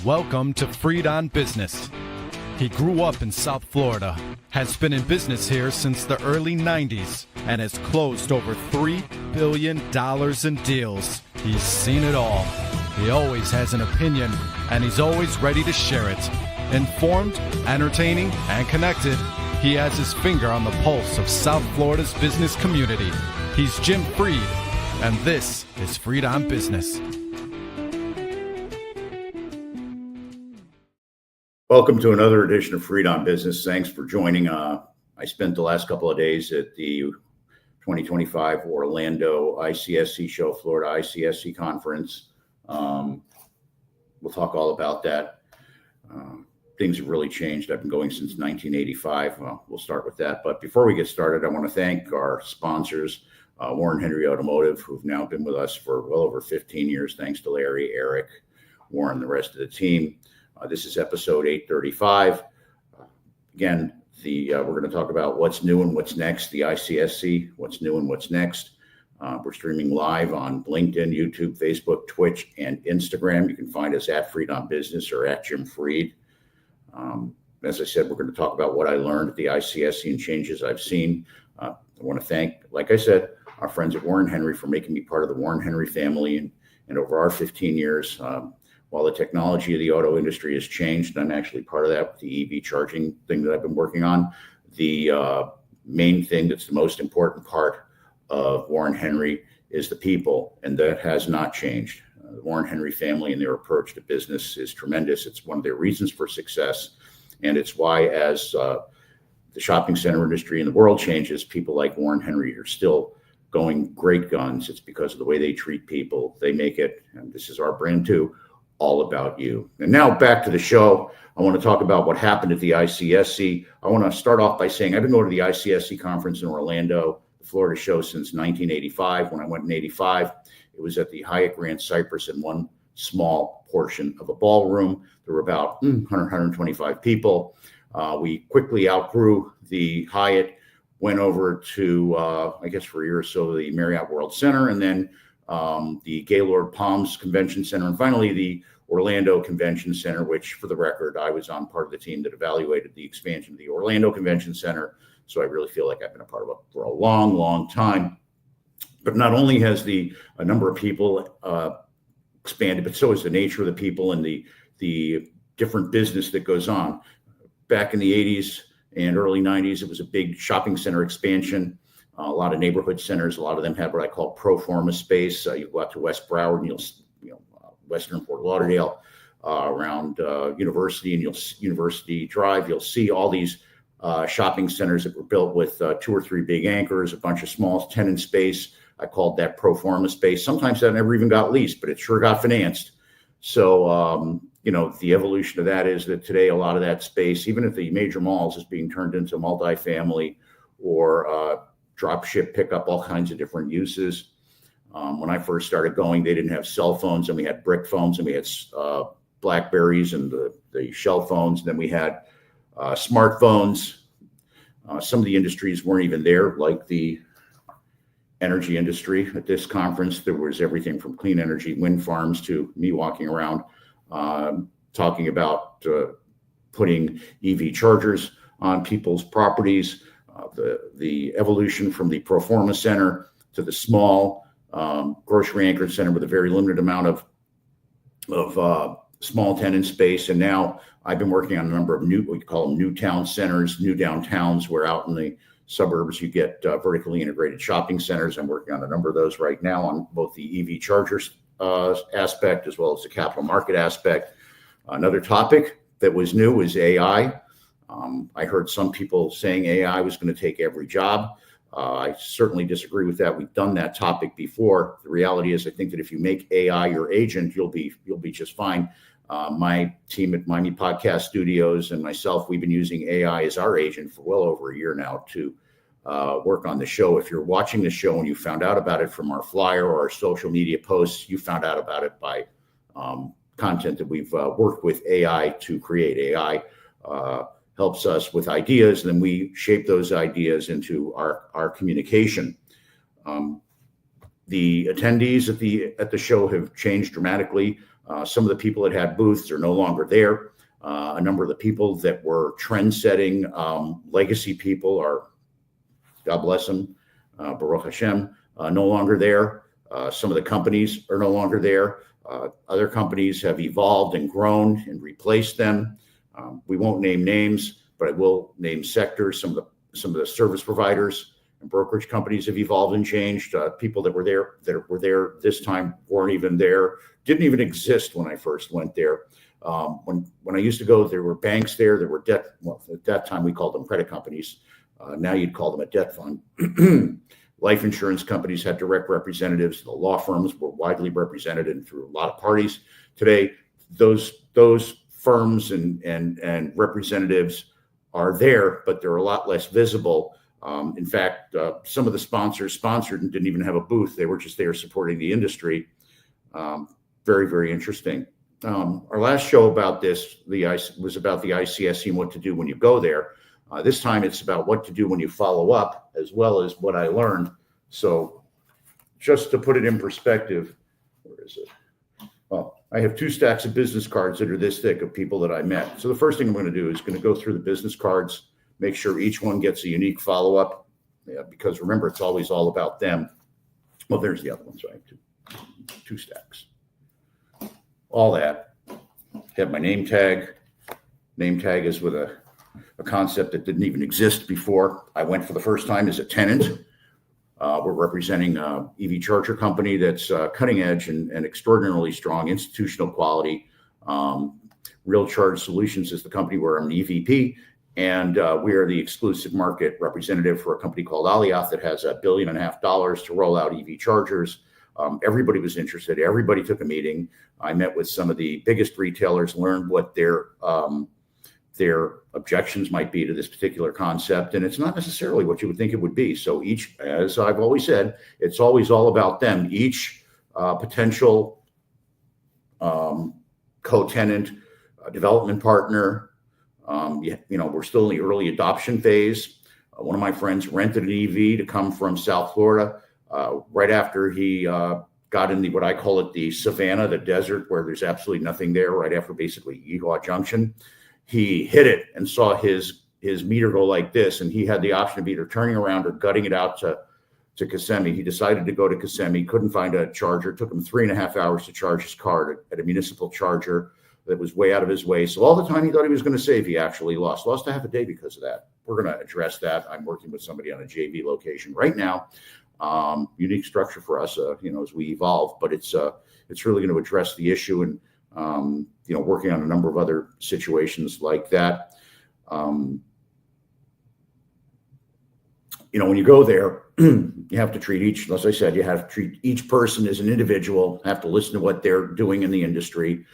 Welcome to Freed on Business. He grew up in South Florida, has been in business here since the early 90s, and has closed over $3 billion in deals. He's seen it all. He always has an opinion, and he's always ready to share it. Informed, entertaining, and connected, he has his finger on the pulse of South Florida's business community. He's Jim Freed, and this is Freed on Business. Welcome to another edition of Freed on Business. Thanks for joining. I spent the last couple of days at the 2025 Orlando ICSC show, Florida ICSC conference. We'll talk all about that. Things have really changed. I've been going since 1985. We'll start with that. But before we get started, I want to thank our sponsors, Warren Henry Automotive, who've now been with us for well over 15 years. Thanks to Larry, Eric, Warren, the rest of the team. This is episode 835. Again, we're going to talk about what's new and what's next, the ICSC, what's new and what's next. We're streaming live on LinkedIn, YouTube, Facebook, Twitch, and Instagram. You can find us at Freed on Business or at Jim Freed. As I said, we're going to talk about what I learned at the ICSC and changes I've seen. I want to thank, like I said, our friends at Warren Henry for making me part of the Warren Henry family. And over our 15 years, while the technology of the auto industry has changed, and I'm actually part of that with the EV charging thing that I've been working on, the main thing that's the most important part of Warren Henry is the people, and that has not changed. The Warren Henry family and their approach to business is tremendous. It's one of their reasons for success, and it's why as the shopping center industry in the world changes, people like Warren Henry are still going great guns. It's because of the way they treat people. They make it, and this is our brand too, all about you. And now back to the show. I want to talk about what happened at the ICSC. I want to start off by saying I've been going to the ICSC conference in Orlando, the Florida show, since 1985. When I went in 85, it was at the Hyatt Grand Cypress in one small portion of a ballroom. There were about 125 people. We quickly outgrew the Hyatt, went over to, I guess for a year or so, the Marriott World Center, and then the Gaylord Palms Convention Center, and finally the Orlando Convention Center, which, for the record, I was on part of the team that evaluated the expansion of the Orlando Convention Center. So I really feel like I've been a part of it for a long, long time. But not only has a number of people expanded, but so is the nature of the people and the different business that goes on. Back in the 80s and early 90s, it was a big shopping center expansion. A lot of neighborhood centers, a lot of them have what I call pro forma space. You go out to West Broward and you'll Western Fort Lauderdale, around University and University Drive. You'll see all these shopping centers that were built with 2 or 3 big anchors, a bunch of small tenant space. I called that pro forma space. Sometimes that never even got leased, but it sure got financed. So, the evolution of that is that today a lot of that space, even at the major malls, is being turned into multifamily or drop ship, pick up, all kinds of different uses. When I first started going, they didn't have cell phones, and we had brick phones, and we had Blackberries and the shell phones. And then we had smartphones. Some of the industries weren't even there, like the energy industry. At this conference, there was everything from clean energy, wind farms, to me walking around talking about putting EV chargers on people's properties. The evolution from the pro forma center to the small grocery anchored center with a very limited amount of small tenant space. And now I've been working on a number of we call them new town centers, new downtowns, where out in the suburbs you get vertically integrated shopping centers. I'm working on a number of those right now on both the EV chargers aspect as well as the capital market aspect. Another topic that was new was AI. I heard some people saying AI was going to take every job. I certainly disagree with that. We've done that topic before. The reality is, I think that if you make AI your agent, you'll be just fine. My team at Miami Podcast Studios and myself, we've been using AI as our agent for well over a year now to work on the show. If you're watching the show and you found out about it from our flyer or our social media posts, you found out about it by content that we've worked with AI to create. AI helps us with ideas, and then we shape those ideas into our communication. The attendees at the show have changed dramatically. Some of the people that had booths are no longer there. A number of the people that were trend-setting legacy people are, God bless them, Baruch Hashem, no longer there. Some of the companies are no longer there. Other companies have evolved and grown and replaced them. We won't name names, but I will name sectors. Some of the service providers and brokerage companies have evolved and changed. People that were there this time weren't even there, didn't even exist when I first went there. When I used to go, there were banks there. There were debt. Well, at that time we called them credit companies. Now you'd call them a debt fund. Life insurance companies had direct representatives. The law firms were widely represented and through a lot of parties. Today, those firms and representatives are there, but they're a lot less visible. In fact, some of the sponsors sponsored and didn't even have a booth. They were just there supporting the industry. Very, very interesting. Our last show about this was about the ICSC and what to do when you go there. This time it's about what to do when you follow up, as well as what I learned. So just to put it in perspective, where is it? Well, I have 2 stacks of business cards that are this thick of people that I met. So the first thing I'm going to do is going to go through the business cards, make sure each one gets a unique follow-up, because remember, it's always all about them. Well, there's the other ones, right? 2 stacks. All that. Have my name tag. Name tag is with a concept that didn't even exist before. I went for the first time as a tenant. We're representing an EV charger company that's cutting edge and extraordinarily strong, institutional quality. Real Charge Solutions is the company where I'm the EVP, and we are the exclusive market representative for a company called Alliath that has $1.5 billion to roll out EV chargers. Everybody was interested. Everybody took a meeting. I met with some of the biggest retailers, learned what their objections might be to this particular concept. And it's not necessarily what you would think it would be. So each, as I've always said, it's always all about them. Each potential co-tenant, development partner, we're still in the early adoption phase. One of my friends rented an EV to come from South Florida right after he got in what I call it, the savannah, the desert, where there's absolutely nothing there, right after basically Eagle Junction. He hit it and saw his meter go like this, and he had the option of either turning around or gutting it out to Kissimmee. He decided to go to Kissimmee, couldn't find a charger. It took him 3.5 hours to charge his car at a municipal charger that was way out of his way. So all the time he thought he was going to save, he actually lost a half a day because of that. We're going to address that. I'm working with somebody on a JV location right now. Unique structure for us, as we evolve, but it's really going to address the issue and, working on a number of other situations like that. When you go there, you have to treat each, as I said, you have to treat each person as an individual, have to listen to what they're doing in the industry.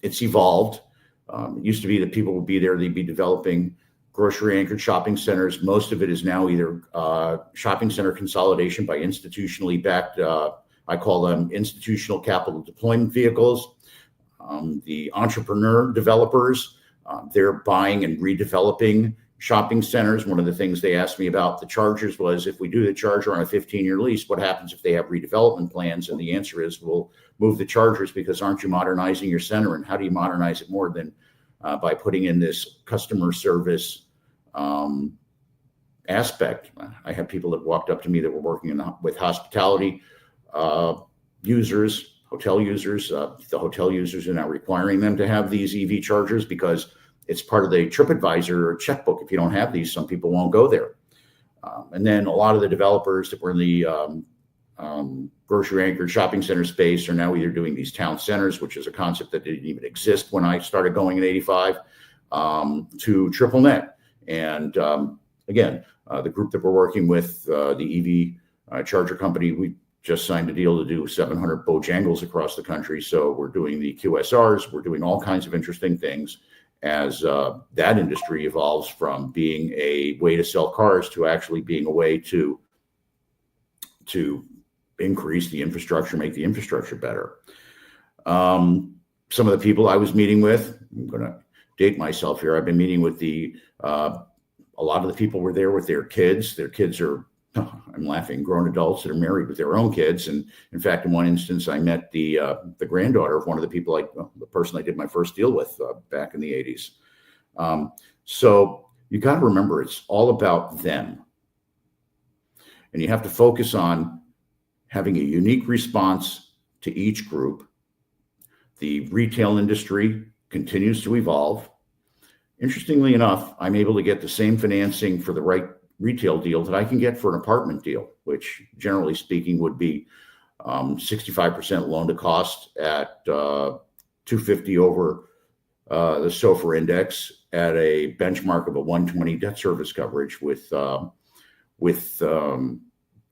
It's evolved. It used to be that people would be there, they'd be developing grocery anchored shopping centers. Most of it is now either shopping center consolidation by institutionally backed, I call them institutional capital deployment vehicles. The entrepreneur developers, they're buying and redeveloping shopping centers. One of the things they asked me about the chargers was, if we do the charger on a 15-year lease, what happens if they have redevelopment plans? And the answer is, we'll move the chargers, because aren't you modernizing your center? And how do you modernize it more than by putting in this customer service aspect? I have people that walked up to me that were working with hospitality users, hotel users. The hotel users are now requiring them to have these EV chargers because it's part of the TripAdvisor or checkbook. If you don't have these, some people won't go there. And then a lot of the developers that were in the grocery anchored shopping center space are now either doing these town centers, which is a concept that didn't even exist when I started going in '85, to triple net. And again, the group that we're working with, the EV charger company, we just signed a deal to do 700 Bojangles across the country. So we're doing the QSRs, we're doing all kinds of interesting things as that industry evolves from being a way to sell cars to actually being a way to increase the infrastructure, make the infrastructure better. Some of the people I was meeting with, I'm going to date myself here. I've been meeting with a lot of the people were there with their kids. Their kids are I'm laughing, grown adults that are married with their own kids. And in fact, in one instance, I met the granddaughter of one of the people, the person I did my first deal with back in the 80s. So you got to remember, it's all about them. And you have to focus on having a unique response to each group. The retail industry continues to evolve. Interestingly enough, I'm able to get the same financing for the right retail deal that I can get for an apartment deal, which generally speaking would be 65% loan to cost at 250 over the SOFR index at a benchmark of a 120 debt service coverage with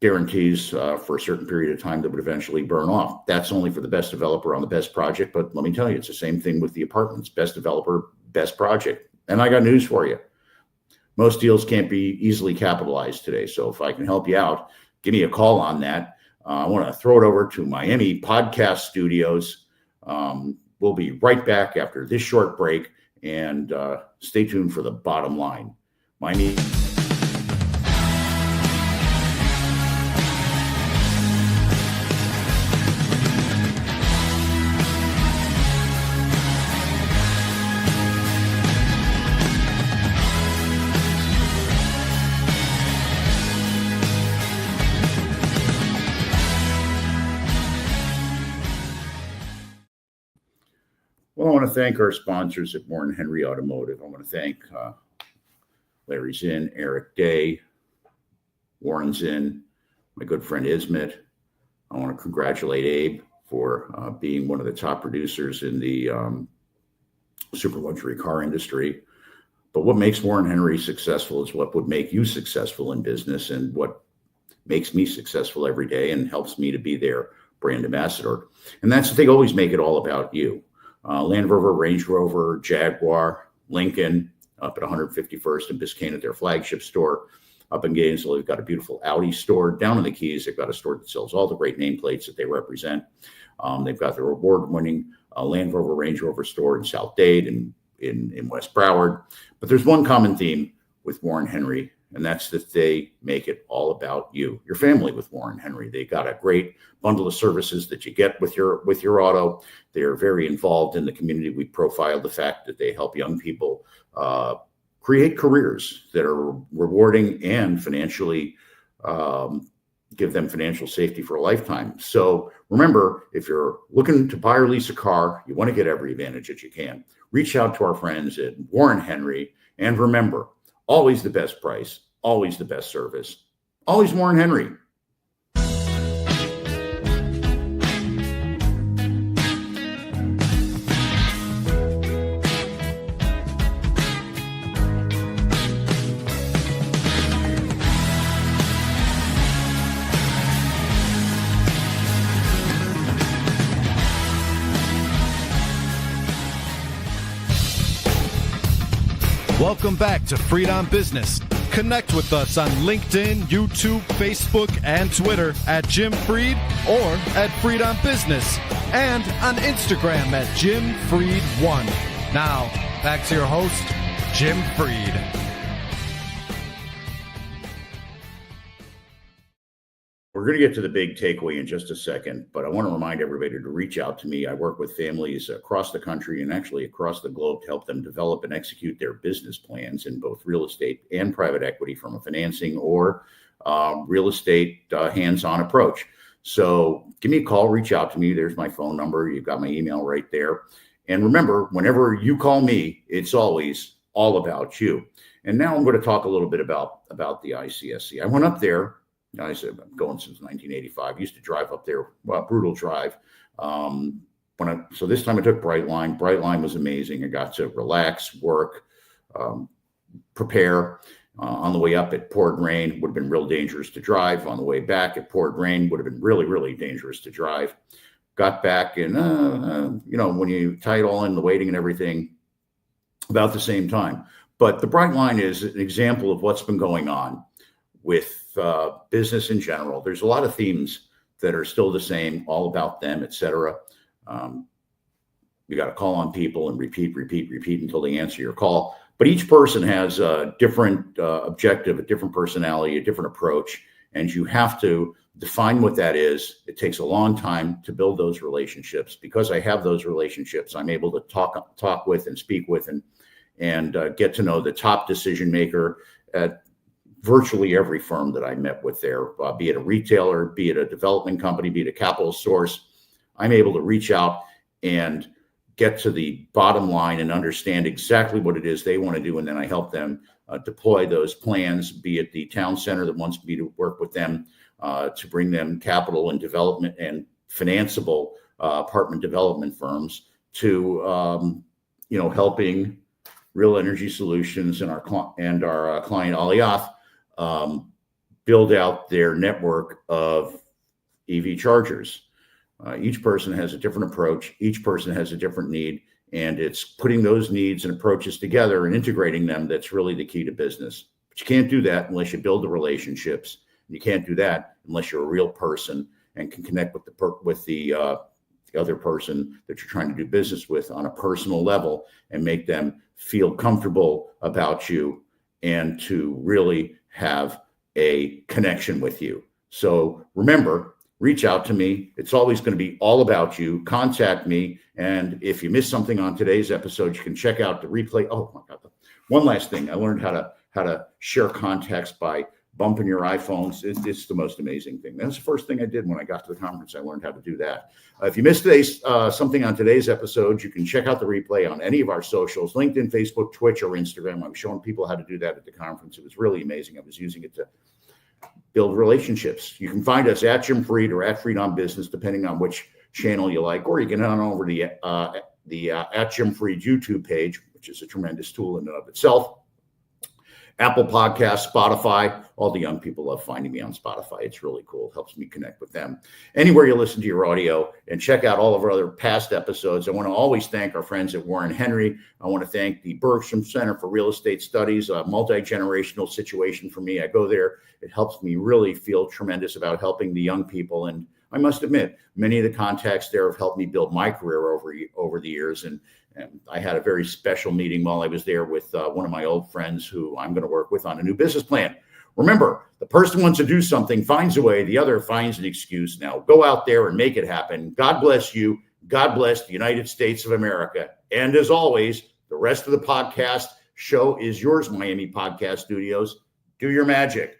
guarantees for a certain period of time that would eventually burn off. That's only for the best developer on the best project. But let me tell you, it's the same thing with the apartments. Best developer, best project. And I got news for you. Most deals can't be easily capitalized today. So if I can help you out, give me a call on that. I want to throw it over to Miami Podcast Studios. We'll be right back after this short break, and stay tuned for the bottom line. Miami. Well, I want to thank our sponsors at Warren Henry Automotive. I want to thank Larry Zinn, Eric Day, Warren Zinn, my good friend Ismet. I want to congratulate Abe for being one of the top producers in the super luxury car industry. But what makes Warren Henry successful is what would make you successful in business, and what makes me successful every day and helps me to be their brand ambassador. And that's, they always make it all about you. Land Rover, Range Rover, Jaguar, Lincoln, up at 151st and Biscayne at their flagship store. Up in Gainesville, they've got a beautiful Audi store. Down in the Keys, they've got a store that sells all the great nameplates that they represent. They've got their award-winning Land Rover, Range Rover store in South Dade and in West Broward. But there's one common theme with Warren Henry, and that's that they make it all about you, your family with Warren Henry. They got a great bundle of services that you get with your auto. They're very involved in the community. We profiled the fact that they help young people create careers that are rewarding and financially give them financial safety for a lifetime. So remember, if you're looking to buy or lease a car, you want to get every advantage that you can. Reach out to our friends at Warren Henry, and remember, always the best price, always the best service, always Warren Henry. Welcome back to Freed on Business. Connect with us on LinkedIn, YouTube, Facebook, and Twitter at Jim Freed or at Freed on Business, and on Instagram at Jim Freed1. Now, back to your host, Jim Freed. We're going to get to the big takeaway in just a second, but I want to remind everybody to reach out to me. I work with families across the country and actually across the globe to help them develop and execute their business plans in both real estate and private equity from a financing or real estate hands-on approach. So give me a call, reach out to me. There's my phone number. You've got my email right there. And remember, whenever you call me, it's always all about you. And now I'm going to talk a little bit about the ICSC. I went up there. I said, I'm going since 1985. I used to drive up there, brutal drive. So this time I took Brightline. Brightline was amazing. I got to relax, work, prepare. On the way up, it poured rain. Would have been real dangerous to drive. On the way back, it poured rain. Would have been really, really dangerous to drive. Got back, and when you tie it all in, the waiting and everything, about the same time. But the Brightline is an example of what's been going on with business in general. There's a lot of themes that are still the same, all about them, etc. You got to call on people and repeat until they answer your call. But each person has a different objective, a different personality, a different approach. And you have to define what that is. It takes a long time to build those relationships. Because I have those relationships, I'm able to talk with and speak with and get to know the top decision maker at virtually every firm that I met with there, be it a retailer, be it a development company, be it a capital source. I'm able to reach out and get to the bottom line and understand exactly what it is they want to do. And then I help them deploy those plans, be it the town center that wants me to work with them to bring them capital and development and financeable apartment development firms, to helping Real Energy Solutions and our client Alliath build out their network of EV chargers. Each person has a different approach. Each person has a different need, and it's putting those needs and approaches together and integrating them that's really the key to business. But you can't do that unless you build the relationships. You can't do that unless you're a real person and can connect with the other person that you're trying to do business with on a personal level and make them feel comfortable about you and to really have a connection with you. So remember, reach out to me. It's always going to be all about you. Contact me. And if you missed something on today's episode, you can check out the replay. Oh my God. One last thing. I learned how to share contacts by bumping your iPhones. It's the most amazing thing. That's the first thing I did when I got to the conference. I learned how to do that. If you missed something on today's episode, you can check out the replay on any of our socials, LinkedIn, Facebook, Twitch, or Instagram. I was showing people how to do that at the conference. It was really amazing. I was using it to build relationships. You can find us at Jim Fried or at Fried on Business, depending on which channel you like, or you can head on over to the at Jim Fried YouTube page, which is a tremendous tool in and of itself. Apple Podcasts, Spotify. All the young people love finding me on Spotify. It's really cool. It helps me connect with them. Anywhere you listen to your audio, and check out all of our other past episodes. I want to always thank our friends at Warren Henry. I want to thank the Bergstrom Center for Real Estate Studies, a multi-generational situation for me. I go there. It helps me really feel tremendous about helping the young people. And I must admit, many of the contacts there have helped me build my career over the years. And I had a very special meeting while I was there with one of my old friends who I'm going to work with on a new business plan. Remember, the person who wants to do something finds a way, the other finds an excuse. Now, go out there and make it happen. God bless you. God bless the United States of America. And as always, the rest of the podcast show is yours, Miami Podcast Studios. Do your magic.